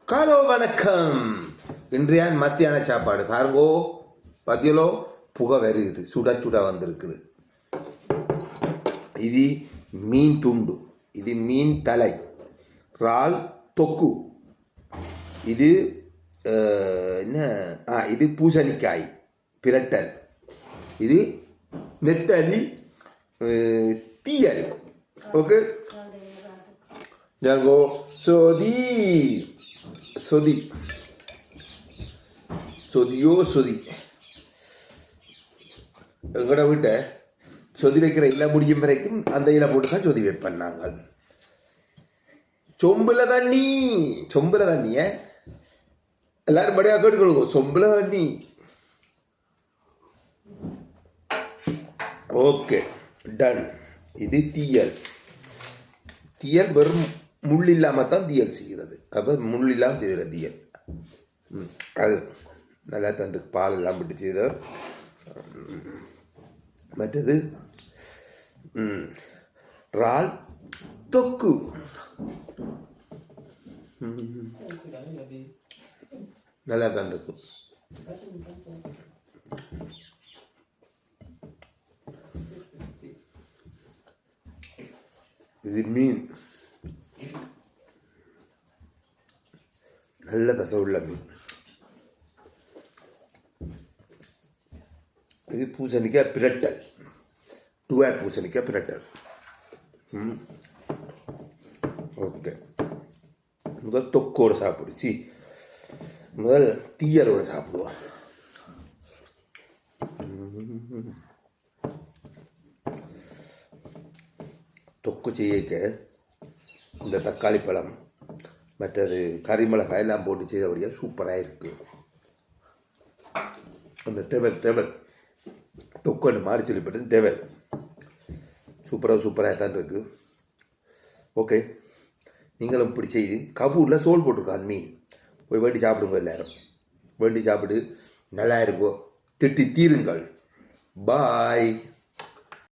காலோ வணக்கம். இன்றைய மத்தியான சாப்பாடு பாருங்கோ, பத்தியலோ புகை வருகுது, சுட சுட வந்திருக்குது. இது மீன் துண்டு, இது மீன் தலை, இறால் தொக்கு, இது என்ன இது பூசணிக்காய் பிரட்டல், இது நெத்தலி தீயல். ஓகே ஜாங்கோ சொதி சொதி சொதியோ சொதி. எங்கட வீட்டை சொதி வைக்கிற இலை முடியும் வரைக்கும் அந்த இலை போட்டு தான் சொதி வைப்பேன் நாங்கள். சொம்புல தண்ணிய எல்லாரும் படியாக கேட்டுக்கொள்ளுங்க. சொம்புல தண்ணி. Okay done. இது தீயல். தீயல் வெறும் முள் இல்லாமல் தான் தீயல் செய்கிறது. அப்போ முள் இல்லாமல் செய்கிற தீயல் அது நல்லா தண்டுக்கு பால் எல்லாம் விட்டு செய்த. மற்றது இறால் தொக்கு. நல்லா தான் இருக்கும். இது மீன், நல்ல தசை உள்ள மீன். இது பூசணிக்காய் பிரட்டல், பூசணிக்காய் பிரட்டல். ஓகே, முதல் தொக்கோடு சாப்பிடுச்சு, முதல் தீயலோடு சாப்பிடுவோம். தொக்கு செய்யக்க இந்த தக்காளி பழம் மற்றது கறிமிளகாய் எல்லாம் போட்டு செய்தபடியாக சூப்பராக இருக்குது. அந்த டெவல் தொக்கொண்டு மாறி சொல்லிப்பட்டு டெவல் சூப்பராக தான் இருக்குது. ஓகே, நீங்களும் இப்படி செய்து கபூரில் சோல் போட்டிருக்கான் மீன் போய் வேண்டி சாப்பிடுங்க. எல்லாரும் வேண்டி சாப்பிடு, நல்லா இருக்கோ, திட்டி தீருங்கள். பாய்.